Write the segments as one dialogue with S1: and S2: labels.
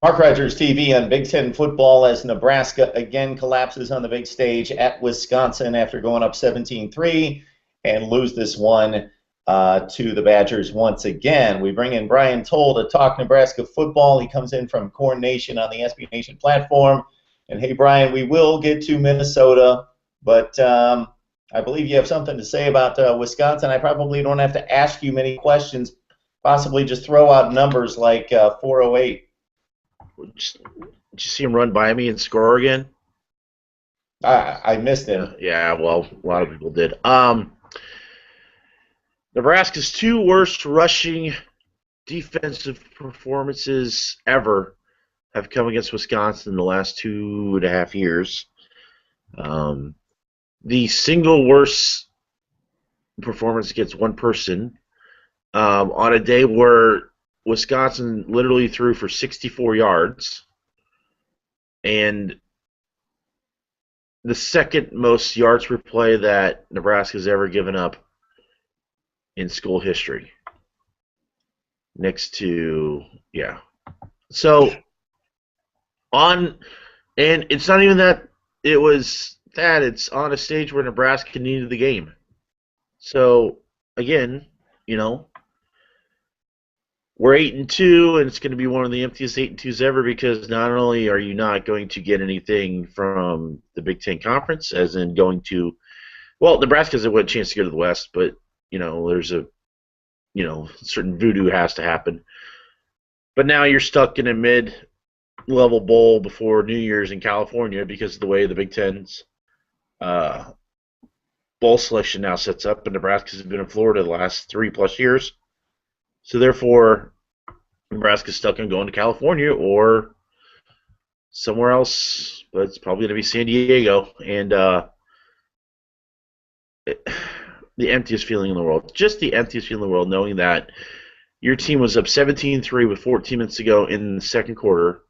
S1: Mark Rogers TV on Big Ten football as Nebraska again collapses on the big stage at Wisconsin after going up 17-3 and lose this one to the Badgers once again. We bring in Brian Towle to talk Nebraska football. He comes in from Corn Nation on the SB Nation platform. And hey, Brian, we will get to Minnesota, but I believe you have something to say about Wisconsin. I probably don't have to ask you many questions, possibly just throw out numbers like 408.
S2: Did you see him run by me and score again?
S1: I missed him.
S2: Yeah, well, a lot of people did. Nebraska's two worst rushing defensive performances ever have come against Wisconsin in the last 2.5 years. The single worst performance against one person on a day where Wisconsin literally threw for 64 yards, and the second most yards per play that Nebraska's ever given up in school history. Next to, yeah. So, and it's not even that it was that, it's on a stage where Nebraska needed the game. So, again, we're 8-2, and it's going to be one of the emptiest 8-2s ever because not only are you not going to get anything from the Big Ten Conference, as in going to, well, Nebraska has a chance to go to the West, but there's a certain voodoo has to happen. But now you're stuck in a mid-level bowl before New Year's in California because of the way the Big Ten's bowl selection now sets up, and Nebraska's been in Florida the last 3+ years. So therefore, Nebraska's stuck on going to California or somewhere else, but it's probably going to be San Diego. And the emptiest feeling in the world, just the emptiest feeling in the world, knowing that your team was up 17-3 with 14 minutes to go in the second quarter.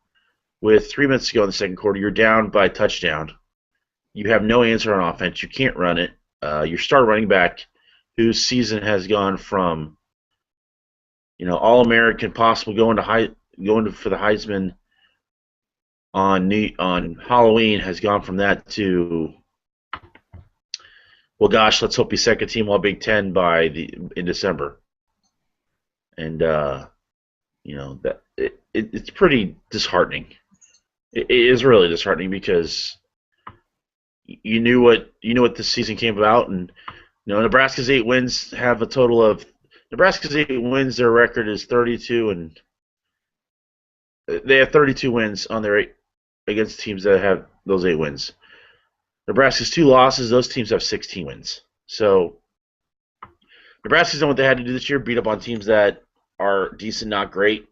S2: With 3 minutes to go in the second quarter, you're down by a touchdown. You have no answer on offense. You can't run it. Your star running back, whose season has gone from All-American, possible going for the Heisman on Halloween, has gone from that to, well, gosh, let's hope he's second team All Big Ten in December. And that it's pretty disheartening. It is really disheartening because you knew what this season came about, and Nebraska's 8 wins have a total of. Nebraska's 8 wins, their record is 32, and they have 32 wins on their 8 against teams that have those 8 wins. Nebraska's 2 losses, those teams have 16 wins. So Nebraska's done what they had to do this year, beat up on teams that are decent, not great,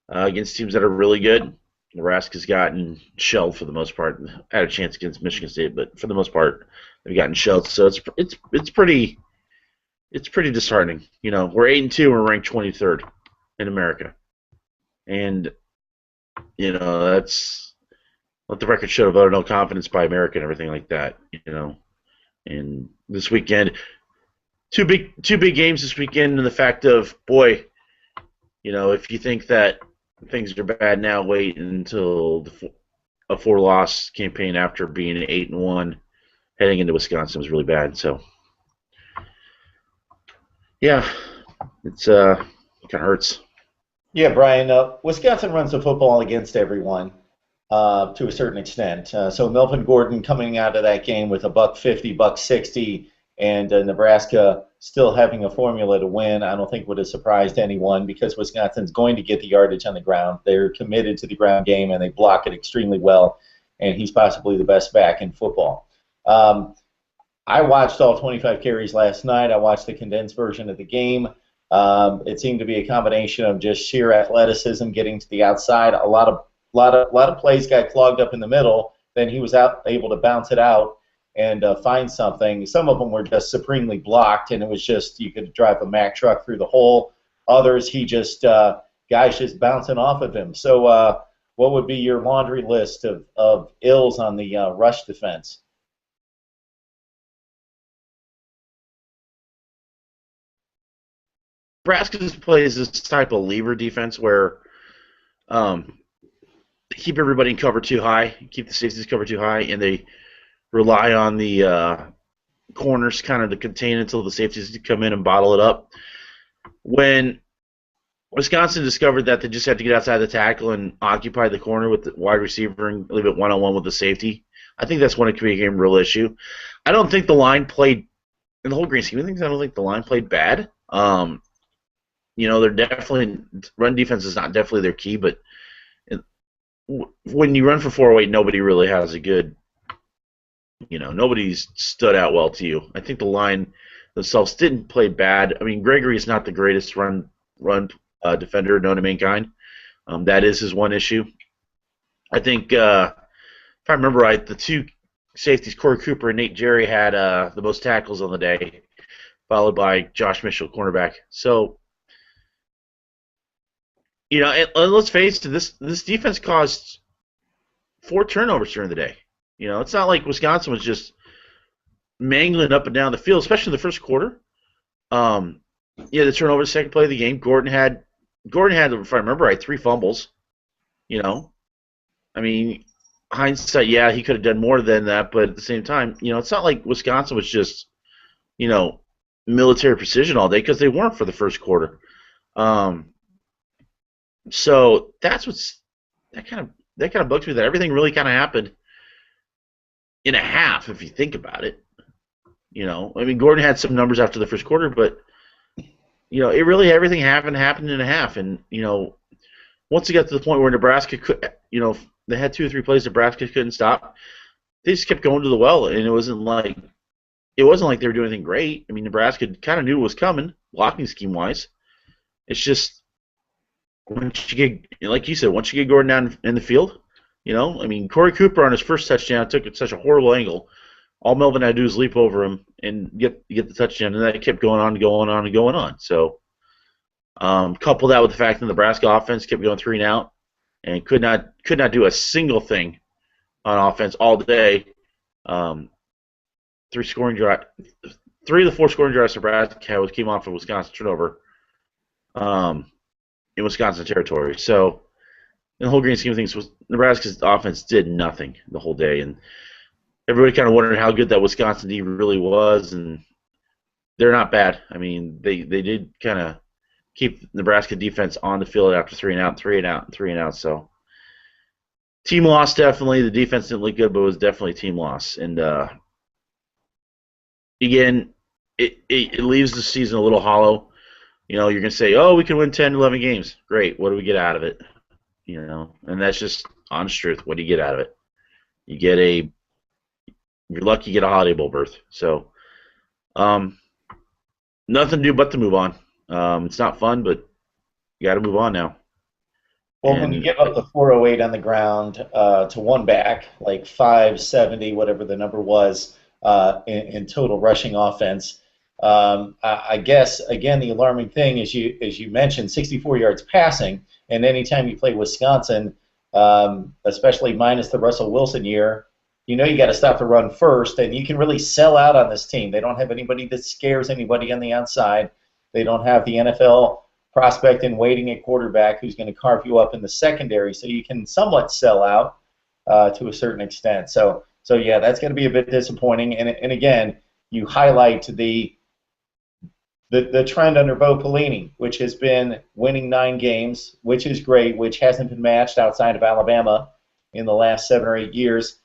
S2: against teams that are really good. Nebraska's gotten shelled for the most part. Had a chance against Michigan State, but for the most part, they've gotten shelled. So it's pretty disheartening. We're 8-2 and we're ranked 23rd in America, and that's what the record should have voted no confidence by America and everything like that. And this weekend, two big games this weekend, and the fact of, boy, if you think that things are bad now, wait until a 4-loss campaign after being 8-1 heading into Wisconsin was really bad. So. Yeah, it kind of hurts.
S1: Yeah, Brian, Wisconsin runs the football against everyone to a certain extent. So Melvin Gordon coming out of that game with $150, $160, and Nebraska still having a formula to win, I don't think would have surprised anyone because Wisconsin's going to get the yardage on the ground. They're committed to the ground game, and they block it extremely well, and he's possibly the best back in football. I watched all 25 carries last night. I watched the condensed version of the game. It seemed to be a combination of just sheer athleticism, getting to the outside. A lot of plays got clogged up in the middle. Then he was able to bounce it out and find something. Some of them were just supremely blocked, and it was just you could drive a Mack truck through the hole. Others, he just guys just bouncing off of him. So, what would be your laundry list of ills on the rush defense?
S2: Nebraska just plays this type of lever defense where keep everybody in cover too high, keep the safeties cover too high, and they rely on the corners kind of to contain until the safeties come in and bottle it up. When Wisconsin discovered that they just had to get outside the tackle and occupy the corner with the wide receiver and leave it one-on-one with the safety, I think that's when it became a real issue. I don't think the line played, in the whole grand scheme of things, I don't think the line played bad. They're definitely, run defense is not definitely their key, but when you run for 408, nobody really has a good, nobody's stood out well to you. I think the line themselves didn't play bad. I mean, Gregory is not the greatest run defender known to mankind. That is his one issue. I think, if I remember right, the two safeties, Corey Cooper and Nate Jerry, had the most tackles on the day, followed by Josh Mitchell, cornerback. So, and let's face it, this defense caused 4 turnovers during the day. It's not like Wisconsin was just mangling up and down the field, especially in the first quarter. The turnover, the second play of the game, Gordon had, if I remember right, 3 fumbles. I mean, hindsight, yeah, he could have done more than that, but at the same time, it's not like Wisconsin was just, military precision all day, because they weren't for the first quarter. So that kind of bugs me, that everything really kind of happened in a half, if you think about it. I mean, Gordon had some numbers after the first quarter, but it really, everything happened in a half. And once it got to the point where Nebraska could, they had 2 or 3 plays Nebraska couldn't stop, they just kept going to the well, and it wasn't like they were doing anything great. I mean, Nebraska kind of knew it was coming, blocking scheme wise. It's just, once you get, like you said, once you get Gordon down in the field, I mean, Corey Cooper on his first touchdown took it such a horrible angle. All Melvin had to do was leap over him and get the touchdown, and that kept going on and going on and going on. So, couple that with the fact that the Nebraska offense kept going 3 and out and could not do a single thing on offense all day. 3 of the 4 scoring drives Nebraska came off of Wisconsin turnover. In Wisconsin territory. So, in the whole grand scheme of things, Nebraska's offense did nothing the whole day, and everybody kind of wondered how good that Wisconsin D really was, and they're not bad. I mean, they did kind of keep Nebraska defense on the field after 3 and out, 3 and out, and 3 and out. So, team loss, definitely. The defense didn't look good, but it was definitely a team loss. And again, it leaves the season a little hollow. You're going to say, oh, we can win 10, 11 games. Great. What do we get out of it? And that's just honest truth. What do you get out of it? You're lucky you get a Holiday Bowl berth. So, nothing to do but to move on. It's not fun, but you got to move on now.
S1: Well, when you give up the 408 on the ground to one back, like 570, whatever the number was, in total rushing offense, I guess, again, the alarming thing is, you mentioned, 64 yards passing, and anytime you play Wisconsin, especially minus the Russell Wilson year, you got to stop the run first, and you can really sell out on this team. They don't have anybody that scares anybody on the outside. They don't have the NFL prospect in waiting at quarterback who's going to carve you up in the secondary, so you can somewhat sell out to a certain extent. So yeah, that's going to be a bit disappointing. And again, you highlight the trend under Bo Pelini, which has been winning 9 games, which is great, which hasn't been matched outside of Alabama in the last 7 or 8 years,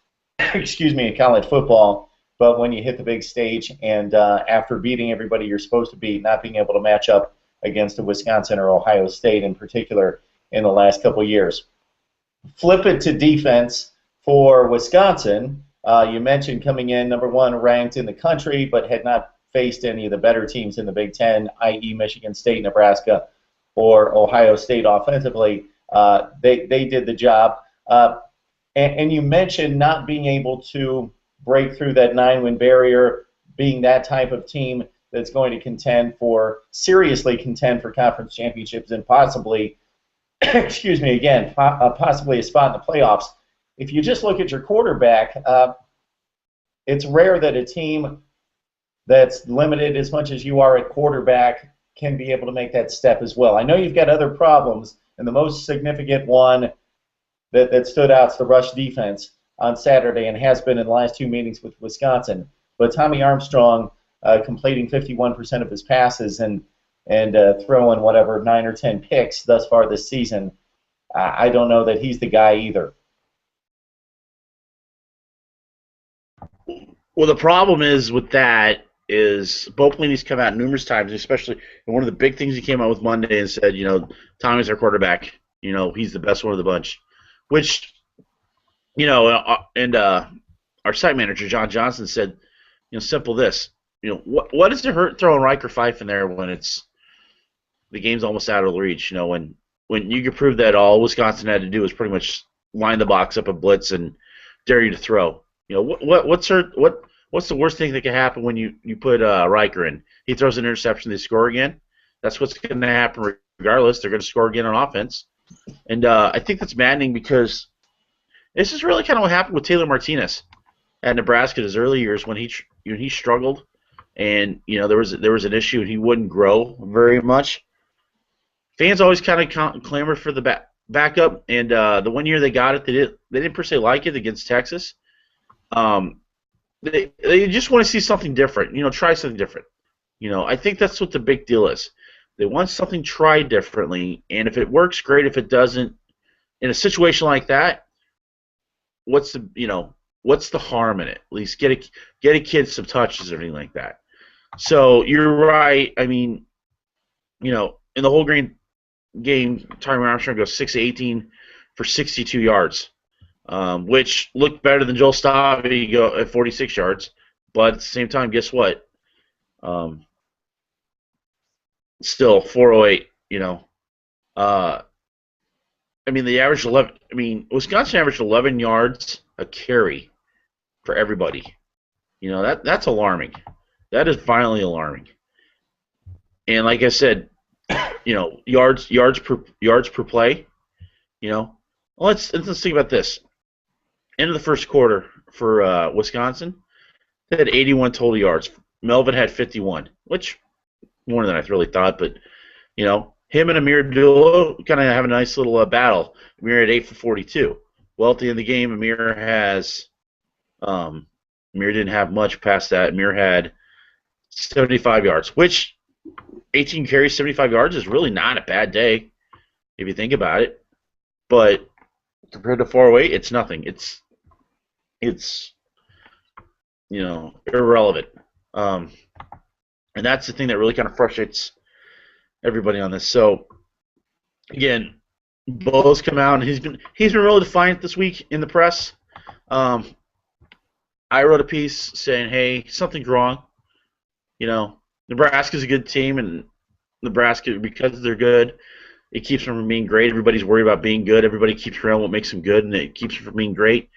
S1: in college football. But when you hit the big stage and after beating everybody you're supposed to beat, not being able to match up against a Wisconsin or Ohio State in particular in the last couple of years. Flip it to defense for Wisconsin. You mentioned coming in number 1 ranked in the country, but had not faced any of the better teams in the Big Ten, i.e. Michigan State, Nebraska, or Ohio State offensively. They did the job. And you mentioned not being able to break through that 9-win barrier, being that type of team that's going to seriously contend for conference championships and possibly, possibly a spot in the playoffs. If you just look at your quarterback, it's rare that a team that's limited as much as you are at quarterback can be able to make that step as well. I know you've got other problems, and the most significant one that stood out is the rush defense on Saturday and has been in the last two meetings with Wisconsin. But Tommy Armstrong completing 51% of his passes and throwing whatever 9 or 10 picks thus far this season, I don't know that he's the guy either.
S2: Well, the problem is with that is Bo Pelini's come out numerous times, especially and one of the big things he came out with Monday and said, Tommy's our quarterback. He's the best one of the bunch, which, and our site manager, John Johnson, said, simple this, what does it hurt throwing Riker Fife in there when the game's almost out of reach? When you could prove that all Wisconsin had to do was pretty much line the box up and blitz and dare you to throw. What's the worst thing that could happen when you put Riker in? He throws an interception, they score again. That's what's going to happen regardless. They're going to score again on offense. And I think that's maddening because this is really kind of what happened with Taylor Martinez at Nebraska in his early years when he struggled and there was an issue and he wouldn't grow very much. Fans always kind of clamor for the backup, and the one year they got it, they didn't per se like it against Texas. They just want to see something different, try something different. I think that's what the big deal is. They want something tried differently, and if it works, great. If it doesn't, in a situation like that, what's the harm in it? At least get a kid some touches or anything like that. So you're right. I mean, in the whole game, Tommy Armstrong goes 6-18 for 62 yards. Which looked better than Joel Stavey at 46 yards, but at the same time, guess what? Still 408. The average 11. Wisconsin averaged 11 yards a carry for everybody. That's alarming. That is violently alarming. And like I said, yards per play. Let's think about this. End of the first quarter for Wisconsin, they had 81 total yards. Melvin had 51, which more than I really thought. But him and Ameer Abdullah kind of have a nice little battle. Ameer had 8 for 42. Well, at the end of the game, Ameer didn't have much past that. Ameer had 75 yards, which 18 carries, 75 yards is really not a bad day if you think about it. But compared to 408, it's nothing. It's irrelevant. And that's the thing that really kind of frustrates everybody on this. So again, Bo's come out and he's been really defiant this week in the press. I wrote a piece saying, hey, something's wrong. Nebraska's a good team, and Nebraska, because they're good, it keeps them from being great. Everybody's worried about being good. Everybody keeps around what makes them good, and it keeps them from being great.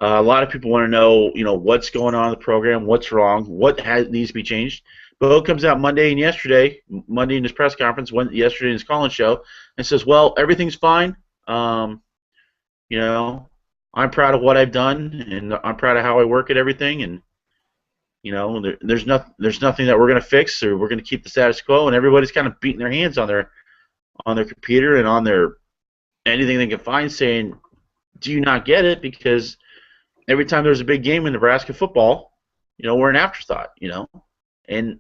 S2: A lot of people want to know, what's going on in the program, what's wrong, what needs to be changed. Bo comes out Monday in his press conference, yesterday in his call-in show, and says, well, everything's fine. I'm proud of what I've done, and I'm proud of how I work at everything, and there's nothing that we're going to fix, or we're going to keep the status quo, and everybody's kind of beating their hands on their computer and on their anything they can find, saying, do you not get it? Because every time there's a big game in Nebraska football, we're an afterthought, and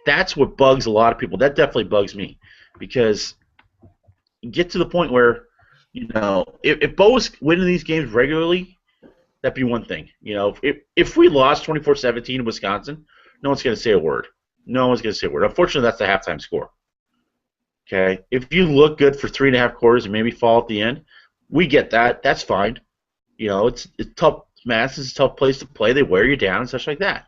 S2: that's what bugs a lot of people. That definitely bugs me, because you get to the point where, if Bo was winning these games regularly, that'd be one thing. If we lost 24-17 in Wisconsin, no one's going to say a word. No one's going to say a word. Unfortunately, that's the halftime score. Okay? If you look good for 3.5 quarters and maybe fall at the end, we get that. That's fine. It's tough. Mass is a tough place to play. They wear you down and such like that.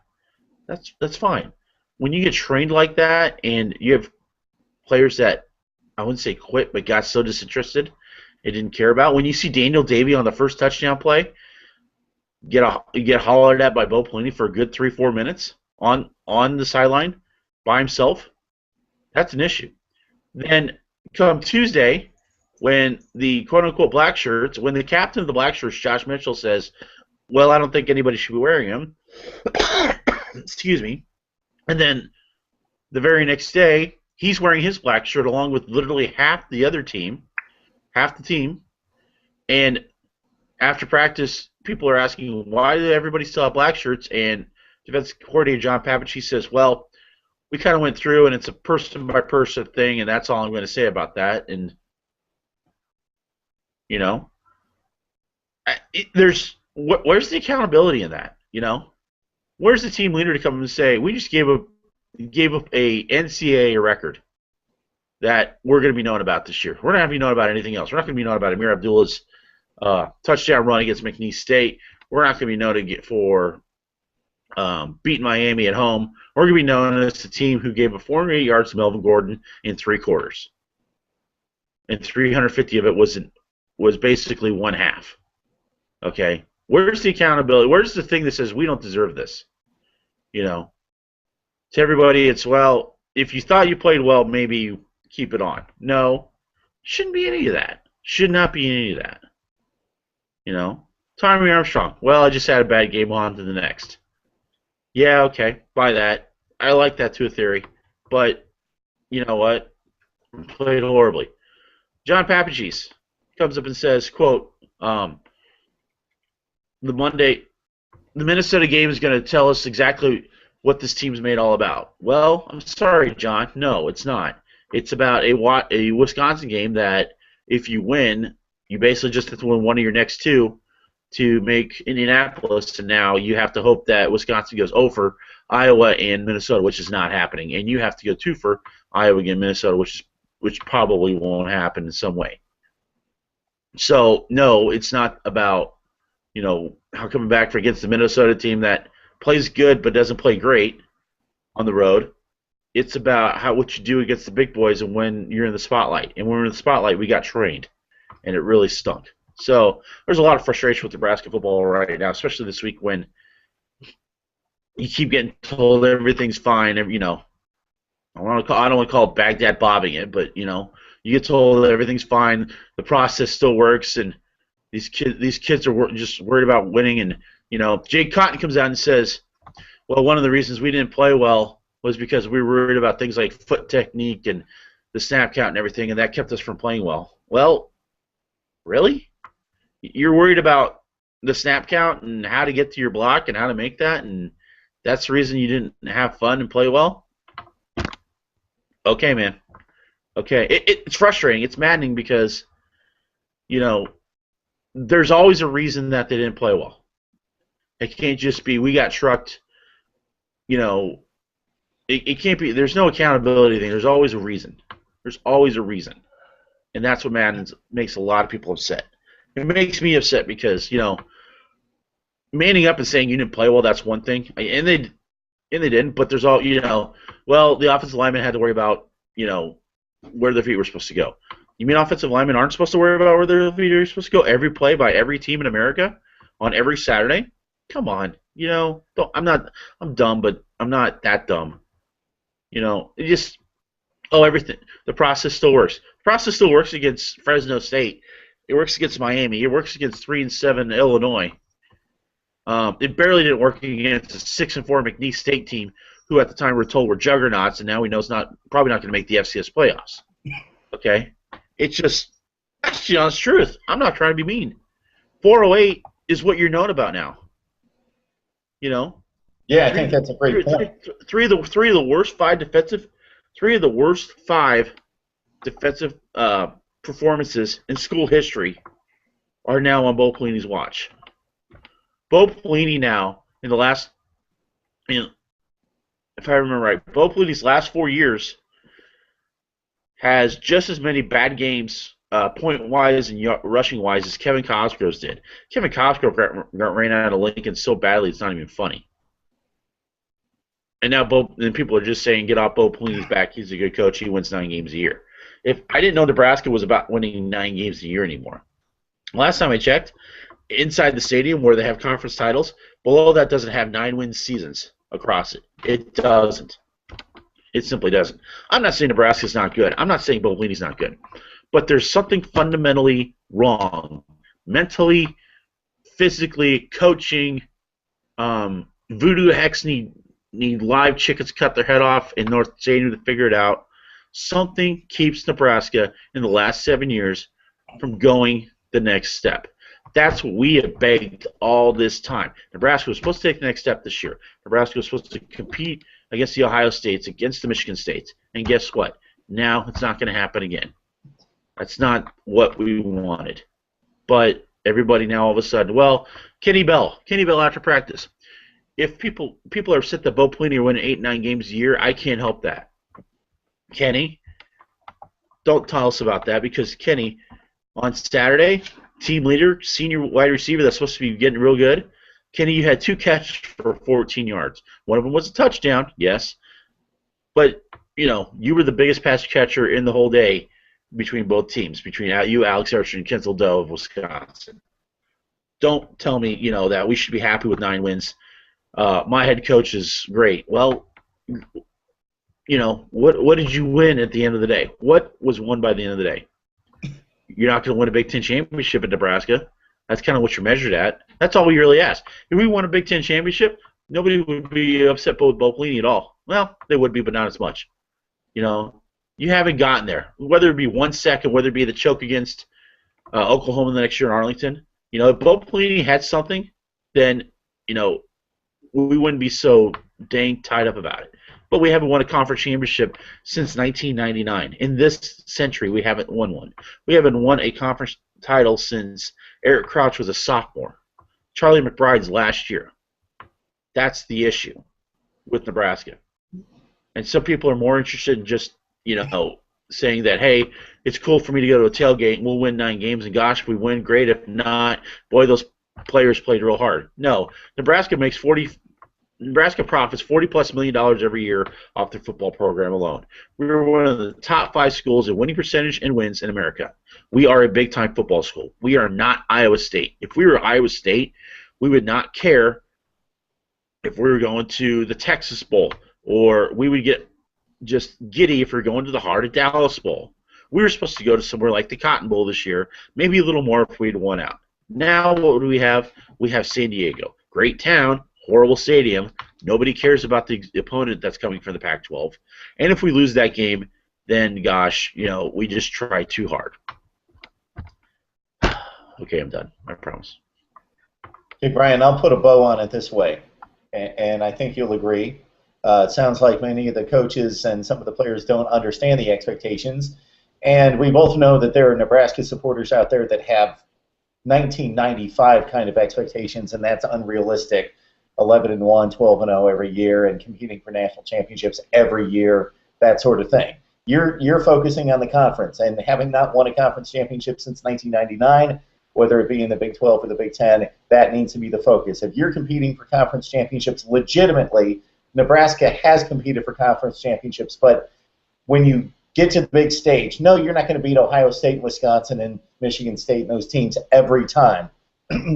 S2: That's fine. When you get trained like that and you have players that, I wouldn't say quit, but got so disinterested they didn't care about. When you see Daniel Davey on the first touchdown play get hollered at by Bo Pelini for a good 3-4 minutes on the sideline by himself, that's an issue. Then come Tuesday, when the quote-unquote black shirts, when the captain of the black shirts, Josh Mitchell, says, well, I don't think anybody should be wearing them. Excuse me. And then the very next day, he's wearing his black shirt along with literally half the team, And after practice, people are asking, why do everybody still have black shirts? And defense coordinator John Papich says, well, we kind of went through, and it's a person-by-person thing, and that's all I'm going to say about that. And, you know, where's the accountability in that, you know? Where's the team leader to come and say, we just gave up a NCAA record that we're going to be known about this year. We're not going to be known about anything else. We're not going to be known about Ameer Abdullah's touchdown run against McNeese State. We're not going to be known for beating Miami at home. We're going to be known as the team who gave up 408 yards to Melvin Gordon in 3 quarters. And 350 of it was basically one half. Okay? Where's the accountability? Where's the thing that says we don't deserve this? You know? To everybody, it's, well, if you thought you played well, maybe you keep it on. No. Shouldn't be any of that. Should not be any of that. You know? Tommy Armstrong. Well, I just had a bad game, on to the next. Yeah, okay. Buy that. I like that to a theory. But, you know what? Played horribly. John Papagees comes up and says, quote, the Minnesota game is going to tell us exactly what this team's made all about. Well, I'm sorry, John. No, it's not. It's about a Wisconsin game that if you win, you basically just have to win one of your next 2 to make Indianapolis, and now you have to hope that Wisconsin goes 0 for Iowa and Minnesota, which is not happening, and you have to go 2 for Iowa and Minnesota, which probably won't happen in some way. So no, it's not about, you know, how coming back for against the Minnesota team that plays good but doesn't play great on the road. It's about what you do against the big boys and when you're in the spotlight. And when we're in the spotlight, we got trained, and it really stunk. So there's a lot of frustration with Nebraska football right now, especially this week when you keep getting told everything's fine. You know, I don't want to call it Baghdad bobbing it, but you know, you get told everything's fine, the process still works, and these kids are just worried about winning. And you know, Jake Cotton comes out and says, well, one of the reasons we didn't play well was because we were worried about things like foot technique and the snap count and everything, and that kept us from playing well. Well, really? You're worried about the snap count and how to get to your block and how to make that, and that's the reason you didn't have fun and play well? Okay, man. Okay. It's frustrating. It's maddening because, you know, there's always a reason that they didn't play well. It can't just be we got trucked, you know. It can't be. There's no accountability thing. There's always a reason. There's always a reason. And that's what makes a lot of people upset. It makes me upset because, you know, manning up and saying you didn't play well, that's one thing. And they didn't, but there's all, you know, well, the offensive linemen had to worry about, you know, where their feet were supposed to go. You mean offensive linemen aren't supposed to worry about where their feet are supposed to go every play by every team in America on every Saturday? Come on. You know, I'm dumb, but I'm not that dumb. You know, everything. The process still works. The process still works against Fresno State. It works against Miami. It works against 3-7 Illinois. It barely didn't work against a 6-4 McNeese State team, who at the time we're told were juggernauts, and now we know it's probably not going to make the FCS playoffs. Okay, it's just that's the honest truth. I'm not trying to be mean. 408 is what you're known about now. You know.
S1: Yeah, I think that's a great point.
S2: Three of the worst five defensive performances in school history are now on Bo Pelini's watch. Bo Pelini now, in the last, if I remember right, Bo Pelini's last 4 years has just as many bad games point-wise and rushing-wise as Kevin Cosgrove's did. Kevin Cosgrove got ran out of Lincoln so badly it's not even funny. And now people are just saying, get off Bo Pelini's back. He's a good coach. He wins 9 games a year. If I didn't know Nebraska was about winning 9 games a year anymore. Last time I checked, inside the stadium where they have conference titles, below that doesn't have 9-win seasons across it. It doesn't. It simply doesn't. I'm not saying Nebraska's not good. I'm not saying Bo Pelini's not good. But there's something fundamentally wrong. Mentally, physically, coaching, voodoo hacks need live chickens cut their head off in North Stadium to figure it out. Something keeps Nebraska in the last 7 years from going the next step. That's what we have begged all this time. Nebraska was supposed to take the next step this year. Nebraska was supposed to compete against the Ohio States, against the Michigan States. And guess what? Now it's not going to happen again. That's not what we wanted. But everybody now all of a sudden, well, Kenny Bell after practice. If people are set that Bo Pelini are winning 8-9 games a year, I can't help that. Kenny, don't tell us about that, because Kenny, on Saturday, team leader, senior wide receiver that's supposed to be getting real good, Kenny, you had 2 catches for 14 yards. One of them was a touchdown, yes, but you were the biggest pass catcher in the whole day between both teams, between you, Alex Archer, and Kenzel Doe of Wisconsin. Don't tell me that we should be happy with 9 wins. My head coach is great. Well, what did you win at the end of the day? What was won by the end of the day? You're not going to win a Big Ten championship at Nebraska. That's kind of what you're measured at. That's all we really ask. If we won a Big Ten championship, nobody would be upset with Bo Pelini at all. Well, they would be, but not as much. You haven't gotten there. Whether it be 1 second, whether it be the choke against Oklahoma the next year in Arlington, if Bo Pelini had something, then we wouldn't be so dang tied up about it. But we haven't won a conference championship since 1999. In this century, we haven't won one. We haven't won a conference title since Eric Crouch was a sophomore. Charlie McBride's last year. That's the issue with Nebraska. And some people are more interested in just, saying that, hey, it's cool for me to go to a tailgate and we'll win 9 games, and gosh, if we win, great. If not, boy, those players played real hard. No, Nebraska profits $40+ million every year off their football program alone. We're one of the top 5 schools in winning percentage and wins in America. We are a big-time football school. We are not Iowa State. If we were Iowa State, we would not care if we were going to the Texas Bowl, or we would get just giddy if we were going to the heart of Dallas Bowl. We were supposed to go to somewhere like the Cotton Bowl this year, maybe a little more if we'd won out. Now what do we have? We have San Diego. Great town, horrible stadium. Nobody cares about the opponent that's coming from the Pac-12. And if we lose that game, then, gosh, we just try too hard. Okay, I'm done. I promise.
S1: Hey, Brian, I'll put a bow on it this way, and I think you'll agree. It sounds like many of the coaches and some of the players don't understand the expectations, and we both know that there are Nebraska supporters out there that have 1995 kind of expectations, and that's unrealistic. 11-1, 12-0 every year, and competing for national championships every year, that sort of thing. You're focusing on the conference, and having not won a conference championship since 1999, whether it be in the Big 12 or the Big 10, that needs to be the focus. If you're competing for conference championships legitimately, Nebraska has competed for conference championships, but when you get to the big stage, no, you're not going to beat Ohio State, Wisconsin, and Michigan State and those teams every time.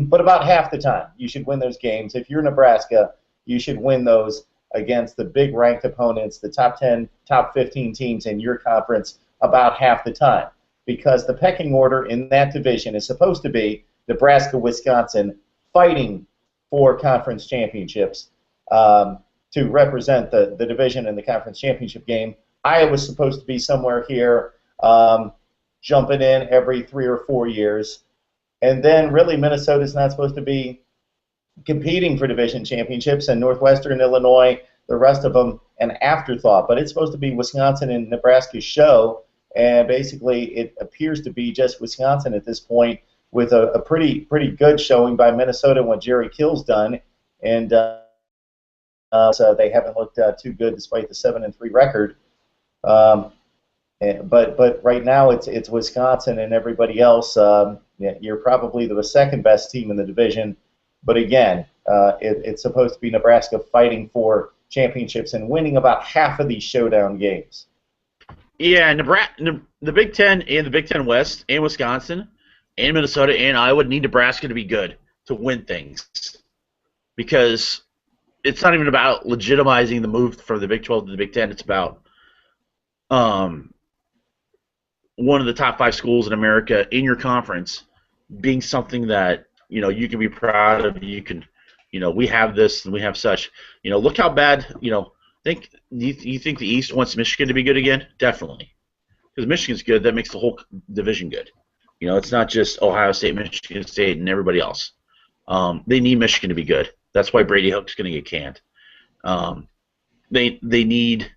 S1: But about half the time, you should win those games. If you're Nebraska, you should win those against the big ranked opponents, the top 10, top 15 teams in your conference about half the time. Because the pecking order in that division is supposed to be Nebraska-Wisconsin fighting for conference championships to represent the division in the conference championship game. Iowa's supposed to be somewhere here jumping in every 3 or 4 years. And then really Minnesota's not supposed to be competing for division championships, and Northwestern, Illinois, the rest of them, an afterthought. But it's supposed to be Wisconsin and Nebraska's show, and basically it appears to be just Wisconsin at this point, with a pretty good showing by Minnesota and what Jerry Kill's done. And so they haven't looked too good despite the 7-3 record. But right now it's Wisconsin and everybody else. You're probably the second best team in the division. But again, it's supposed to be Nebraska fighting for championships and winning about half of these showdown games.
S2: Yeah, the Big Ten and the Big Ten West and Wisconsin and Minnesota and Iowa need Nebraska to be good to win things, because it's not even about legitimizing the move from the Big 12 to the Big Ten. It's about one of the top 5 schools in America in your conference being something that you can be proud of. You can, we have this and we have such. Look how bad. You think the East wants Michigan to be good again? Definitely, because Michigan's good. That makes the whole division good. It's not just Ohio State, Michigan State, and everybody else. They need Michigan to be good. That's why Brady Hook's going to get canned. They need,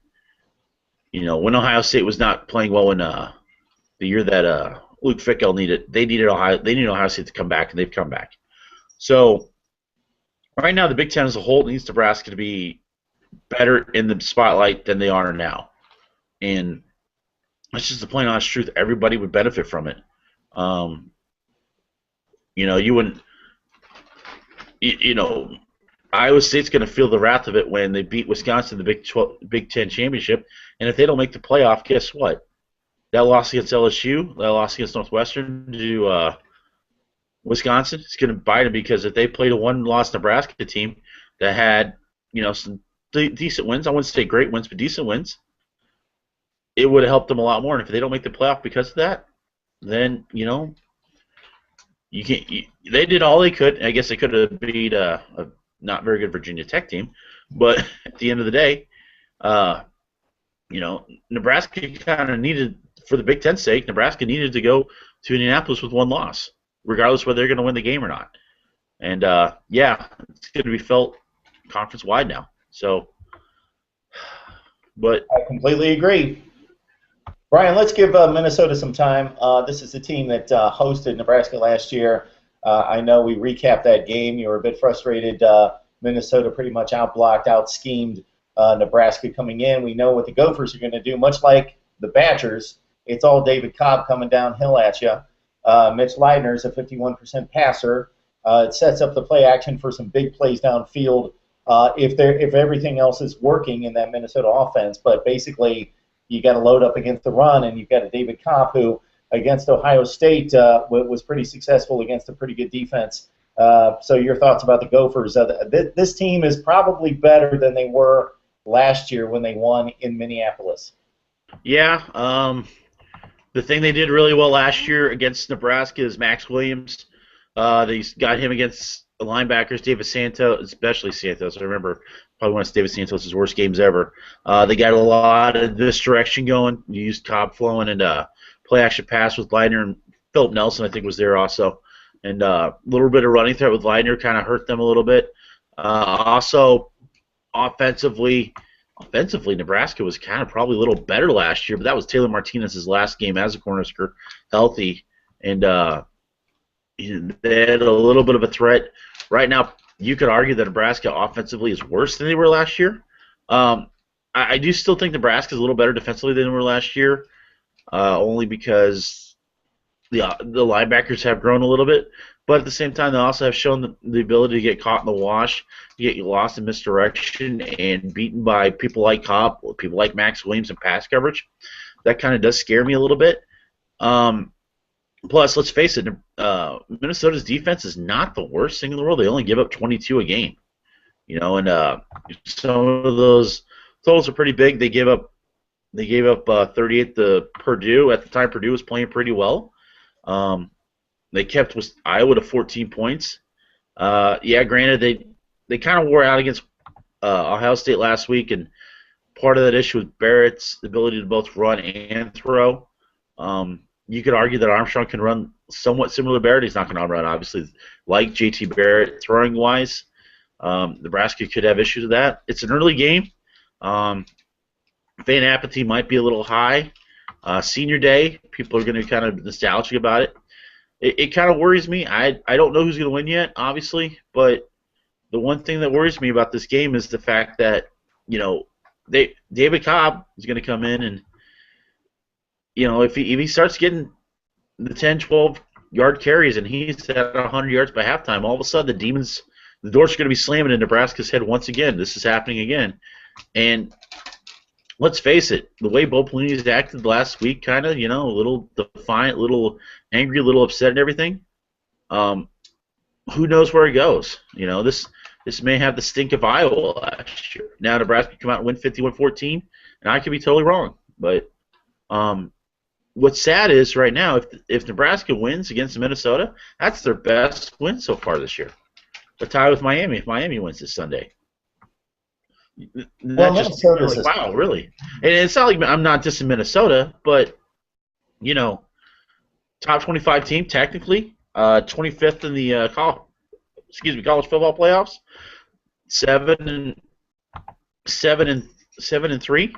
S2: when Ohio State was not playing well in the year that Luke Fickell needed Ohio State to come back, and they've come back. So right now, the Big Ten as a whole needs Nebraska to be better in the spotlight than they are now, and that's just the plain honest truth. Everybody would benefit from it. You wouldn't. Iowa State's going to feel the wrath of it when they beat Wisconsin in the Big Ten championship, and if they don't make the playoff, guess what? That loss against LSU, that loss against Northwestern to Wisconsin, is going to bite them, because if they played a one-loss Nebraska team that had some decent wins, I wouldn't say great wins, but decent wins, it would have helped them a lot more. And if they don't make the playoff because of that, then you can't. They did all they could. I guess they could have beat a not very good Virginia Tech team, but at the end of the day, Nebraska kind of needed, for the Big Ten's sake, Nebraska needed to go to Indianapolis with one loss, regardless whether they're going to win the game or not. And it's going to be felt conference-wide now. So, but
S1: I completely agree. Brian, let's give Minnesota some time. This is the team that hosted Nebraska last year. I know we recapped that game. You were a bit frustrated. Minnesota pretty much outblocked, out-schemed Nebraska coming in. We know what the Gophers are going to do. Much like the Badgers, it's all David Cobb coming downhill at you. Mitch Leidner's a 51% passer. It sets up the play action for some big plays downfield if everything else is working in that Minnesota offense. But basically, you got to load up against the run, and you've got a David Cobb who, against Ohio State, was pretty successful against a pretty good defense. So your thoughts about the Gophers? This team is probably better than they were last year when they won in Minneapolis.
S2: Yeah, the thing they did really well last year against Nebraska is Max Williams. They got him against the linebackers, David Santos, especially Santos. I remember probably one of David Santos' worst games ever. They got a lot of misdirection going. You used Cobb flowing and play action pass with Leidner, and Philip Nelson, I think, was there also. And a little bit of running threat with Leidner kind of hurt them a little bit. Also, offensively, Nebraska was kind of probably a little better last year, but that was Taylor Martinez's last game as a cornerback, healthy, and they had a little bit of a threat. Right now, you could argue that Nebraska offensively is worse than they were last year. I do still think Nebraska is a little better defensively than they were last year, only because the linebackers have grown a little bit. But at the same time, they also have shown the ability to get caught in the wash, get lost in misdirection, and beaten by people like Cobb, people like Max Williams in pass coverage. That kind of does scare me a little bit. Plus, let's face it, Minnesota's defense is not the worst thing in the world. They only give up 22 a game, and some of those totals are pretty big. They gave up 38 to Purdue. At the time, Purdue was playing pretty well. They kept Iowa to 14 points. Granted, they kind of wore out against Ohio State last week, and part of that issue was Barrett's ability to both run and throw. You could argue that Armstrong can run somewhat similar to Barrett. He's not going to run, obviously, like JT Barrett throwing-wise. Nebraska could have issues with that. It's an early game. Fan apathy might be a little high. Senior day, people are going to be kind of nostalgic about it. It kind of worries me. I don't know who's going to win yet, obviously, but the one thing that worries me about this game is the fact that, David Cobb is going to come in and, if he starts getting the 10, 12-yard carries and he's at 100 yards by halftime, all of a sudden the doors are going to be slamming in Nebraska's head once again. This is happening again. And let's face it, the way Bo Pelini's acted last week, kind of, a little defiant, a little angry, a little upset and everything, who knows where he goes? This may have the stink of Iowa last year. Now Nebraska can come out and win 51-14, and I could be totally wrong. But what's sad is right now, if Nebraska wins against Minnesota, that's their best win so far this year. But tie with Miami if Miami wins this Sunday.
S1: Well, Minnesota's
S2: wow, really? And it's not like I'm not just in Minnesota, but top 25 team technically, 25th in the college football playoffs, seven and seven and 7-3,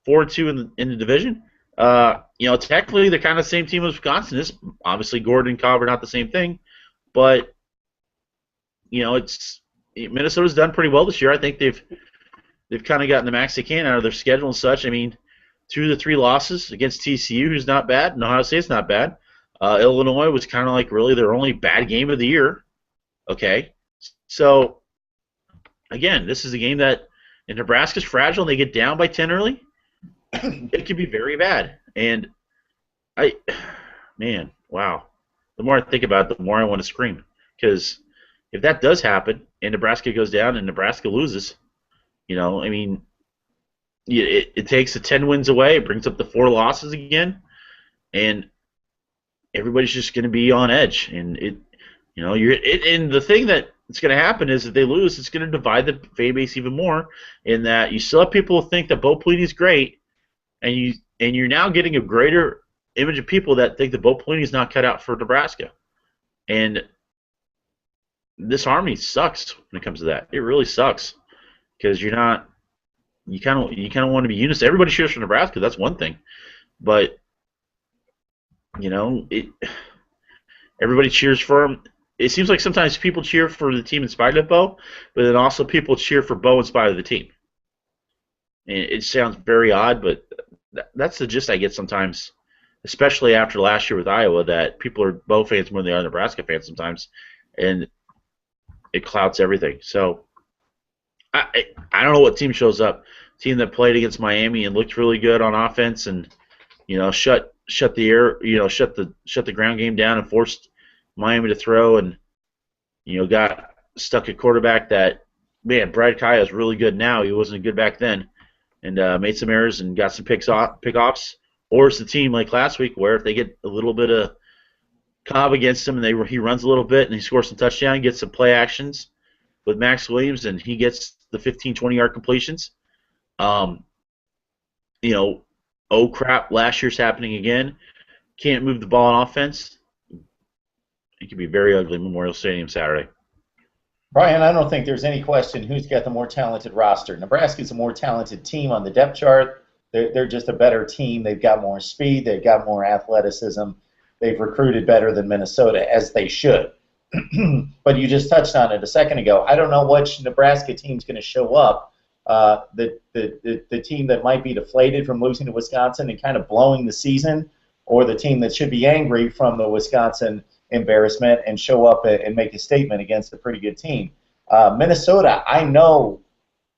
S2: 4-2 in the division. Technically they're kind of the same team as Wisconsin is. Obviously, Gordon and Cobb are not the same thing, but it's Minnesota's done pretty well this year. I think they've kind of gotten the max they can out of their schedule and such. I mean, 2 of the 3 losses against TCU, who's not bad, and Ohio State's not bad. Illinois was kind of like really their only bad game of the year. Okay, so again, this is a game that if Nebraska's fragile and they get down by 10 early, it could be very bad. And wow. The more I think about it, the more I want to scream. Because if that does happen and Nebraska goes down and Nebraska loses, it takes the 10 wins away, it brings up the 4 losses again, and everybody's just going to be on edge. And and the thing that's going to happen is if they lose, it's going to divide the fan base even more. In that you still have people who think that Bo Pelini's great, and you're now getting a greater image of people that think that Bo Pelini's not cut out for Nebraska. And this harmony sucks when it comes to that. It really sucks because you kind of want to be unison. Everybody cheers for Nebraska. That's one thing, but everybody cheers for him. It seems like sometimes people cheer for the team in spite of Bo, but then also people cheer for Bo in spite of the team. And it sounds very odd, but that's the gist I get sometimes, especially after last year with Iowa, that people are Bo fans more than they are Nebraska fans sometimes, and it clouds everything. So I don't know what team shows up. Team that played against Miami and looked really good on offense, and shut the ground game down and forced Miami to throw, and got stuck at quarterback. That man, Brad Kaya is really good now. He wasn't good back then, and made some errors and got some pickoffs. Or it's the team like last week where if they get a little bit of Cobb against him and he runs a little bit and he scores some touchdown, gets some play actions with Max Williams, and he gets the 15, 20-yard completions. Oh crap, last year's happening again. Can't move the ball on offense. It could be very ugly Memorial Stadium Saturday.
S1: Brian, I don't think there's any question who's got the more talented roster. Nebraska's a more talented team on the depth chart. They're just a better team. They've got more speed. They've got more athleticism. They've recruited better than Minnesota, as they should. But you just touched on it a second ago. I don't know which Nebraska team's going to show up. The team that might be deflated from losing to Wisconsin and kind of blowing the season, or the team that should be angry from the Wisconsin embarrassment and show up and make a statement against a pretty good team. Minnesota, I know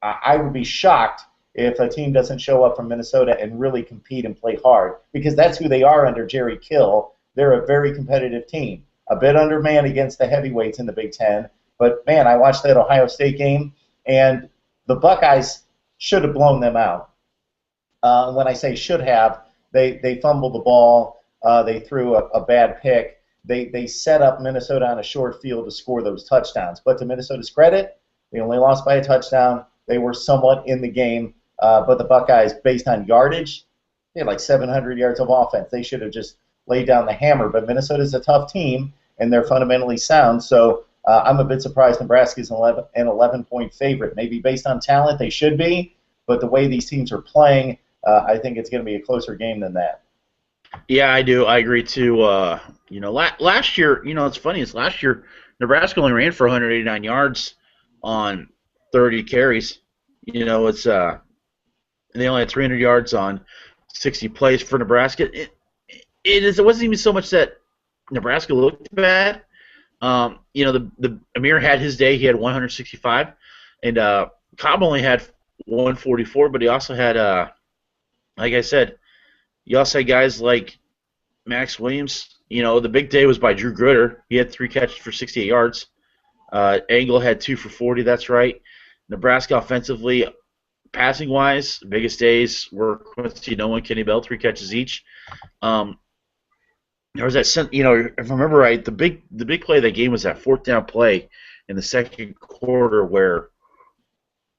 S1: I would be shocked if a team doesn't show up from Minnesota and really compete and play hard, because that's who they are under Jerry Kill. They're a very competitive team, a bit undermanned against the heavyweights in the Big Ten. But, man, I watched that Ohio State game, and the Buckeyes should have blown them out. When I say should have, they fumbled the ball. They threw a bad pick. They set up Minnesota on a short field to score those touchdowns. But to Minnesota's credit, they only lost by a touchdown. They were somewhat in the game. But the Buckeyes, based on yardage, they had like 700 yards of offense. They should have just laid down the hammer. But Minnesota's a tough team, and they're fundamentally sound. So I'm a bit surprised Nebraska's an 11-point favorite. Maybe based on talent, they should be. But the way these teams are playing, I think it's going to be a closer game than that.
S2: Yeah, I do. I agree too. Last year, it's funny. It's last year Nebraska only ran for 189 yards on 30 carries. It's they only had 300 yards on 60 plays for Nebraska. It wasn't even so much that Nebraska looked bad. The Ameer had his day. He had 165, and Cobb only had 144. But he also had, like I said, you also had guys like Max Williams. The big day was by Drew Grutter. He had 3 catches for 68 yards. Angle had 2 for 40. That's right. Nebraska offensively, passing-wise, biggest days were Quincy Nolan, Kenny Bell, 3 catches each. There was that, if I remember right, the big play of that game was that 4th down play in the second quarter where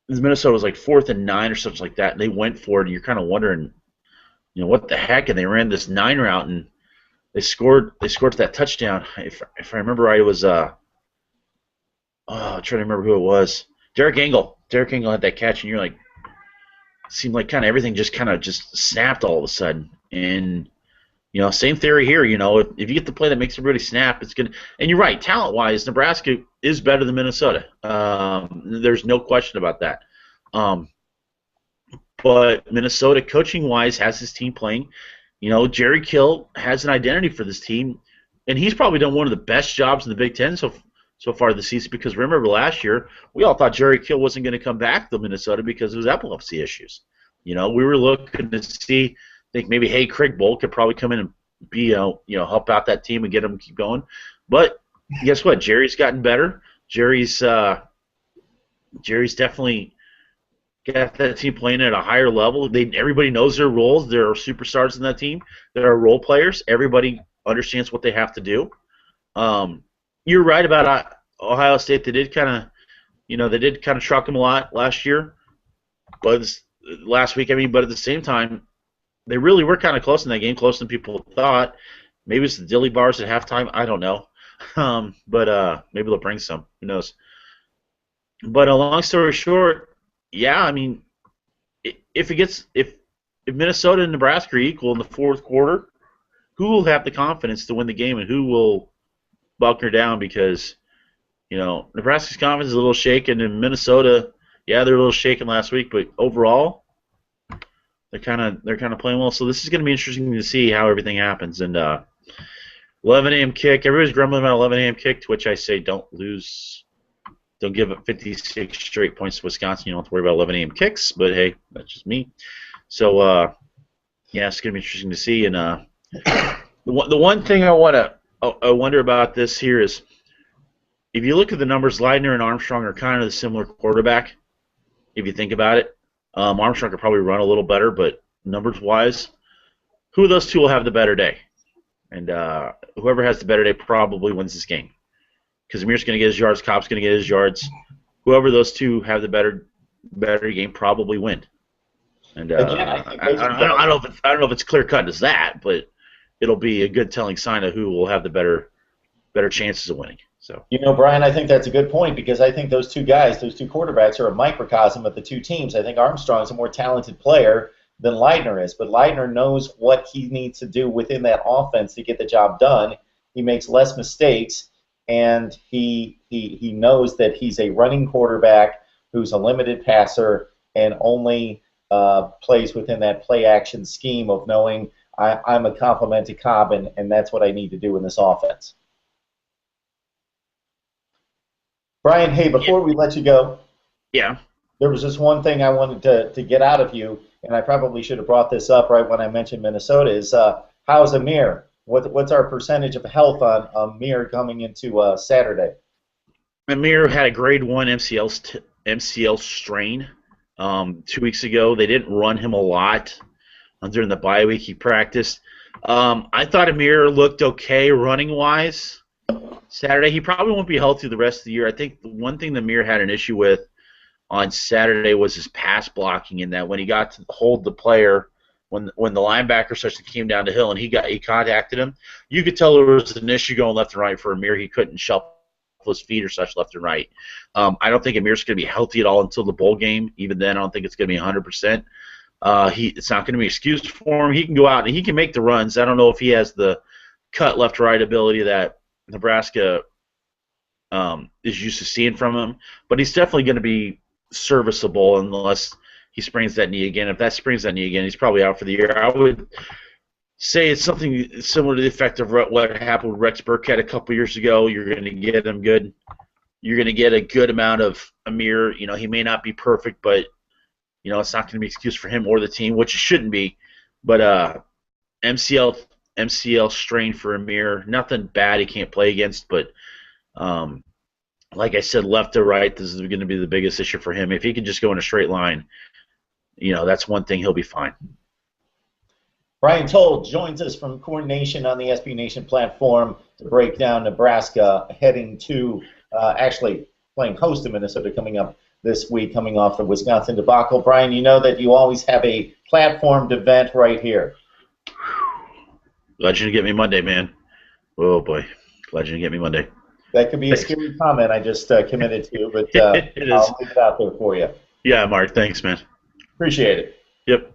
S2: Minnesota was like 4th and 9 or something like that, and they went for it, and you're kind of wondering, what the heck? And they ran this 9 route, and They scored that touchdown. If I remember right, it was I'm trying to remember who it was. Derek Engel. Derek Engel had that catch, and you're like, seemed like kind of everything just snapped all of a sudden. And same theory here. If you get the play that makes everybody snap, it's gonna. And you're right, talent-wise, Nebraska is better than Minnesota. There's no question about that. But Minnesota, coaching-wise, has his team playing. Jerry Kill has an identity for this team, and he's probably done one of the best jobs in the Big Ten so far this season, because remember last year, we all thought Jerry Kill wasn't going to come back to Minnesota because of his epilepsy issues. We were looking to see, think maybe Krigbold could probably come in and be, help out that team and get them to keep going. But guess what? Jerry's gotten better. Jerry's definitely got that team playing at a higher level. Everybody knows their roles. There are superstars in that team. There are role players. Everybody understands what they have to do. You're right about Ohio State. They did kind of truck them a lot last year, but last week. But at the same time, they really were kind of close in that game, closer than people thought. Maybe it's the dilly bars at halftime. I don't know, but maybe they'll bring some. Who knows? But long story short, yeah. If Minnesota and Nebraska are equal in the fourth quarter, who will have the confidence to win the game, and who will bunker down? Because Nebraska's confidence is a little shaken, and Minnesota, yeah, they're a little shaken last week, but overall, they're kind of playing well. So this is going to be interesting to see how everything happens. And 11 a.m. kick. Everybody's grumbling about 11 a.m. kick, to which I say don't give up 56 straight points to Wisconsin. You don't have to worry about 11 a.m. kicks, but hey, that's just me. So yeah, it's going to be interesting to see. And the one thing I wonder about this here is, if you look at the numbers, Leidner and Armstrong are kind of the similar quarterback. If you think about it, Armstrong could probably run a little better, but numbers-wise, who of those two will have the better day? And whoever has the better day probably wins this game, because Ameer's going to get his yards, Cobb's going to get his yards. Whoever those two have the better game probably win. And I don't know if it's clear cut as that, but it'll be a good telling sign of who will have the better chances of winning. So
S1: Brian, I think that's a good point, because I think those two quarterbacks are a microcosm of the two teams. I think Armstrong's a more talented player than Leidner is, but Leidner knows what he needs to do within that offense to get the job done. He makes less mistakes, and he knows that he's a running quarterback who's a limited passer and only plays within that play-action scheme of knowing I'm a complement to Cobb, and that's what I need to do in this offense. Brian, hey, before we let you go,
S2: yeah,
S1: there was just one thing I wanted to get out of you, and I probably should have brought this up right when I mentioned Minnesota, is how's Ameer? What's our percentage of health on Ameer coming into Saturday?
S2: Ameer had a grade 1 MCL strain 2 weeks ago. They didn't run him a lot during the bye week. He practiced. I thought Ameer looked okay running-wise Saturday. He probably won't be healthy the rest of the year. I think the one thing that Ameer had an issue with on Saturday was his pass blocking, in that when he got to hold the player, when the linebacker such came down the hill and he contacted him, you could tell there was an issue going left and right for Ameer. He couldn't shuffle his feet or such left and right. I don't think Ameer's going to be healthy at all until the bowl game. Even then, I don't think it's going to be 100%. It's not going to be excused for him. He can go out and he can make the runs. I don't know if he has the cut left-right ability that Nebraska is used to seeing from him, but he's definitely going to be serviceable unless he sprains that knee again. If that sprains that knee again, he's probably out for the year. I would say it's something similar to the effect of what happened with Rex Burkhead a couple years ago. You're going to get him good. You're going to get a good amount of Ameer. He may not be perfect, but it's not going to be an excuse for him or the team, which it shouldn't be. But MCL strain for Ameer, nothing bad he can't play against, but like I said, left to right, this is going to be the biggest issue for him. If he can just go in a straight line, that's one thing, he'll be fine.
S1: Brian Towle joins us from Corn Nation on the SB Nation platform to break down Nebraska heading to actually playing host to Minnesota coming up this week, coming off the Wisconsin debacle. Brian, you know that you always have a platformed event right here.
S2: Legend get me Monday, man. Oh boy, Legend get me Monday.
S1: That could be a
S2: Thanks.
S1: scary comment I just committed to, but
S2: It is.
S1: I'll leave it out there for you.
S2: Yeah, Mark. Thanks, man.
S1: Appreciate it.
S2: Yep.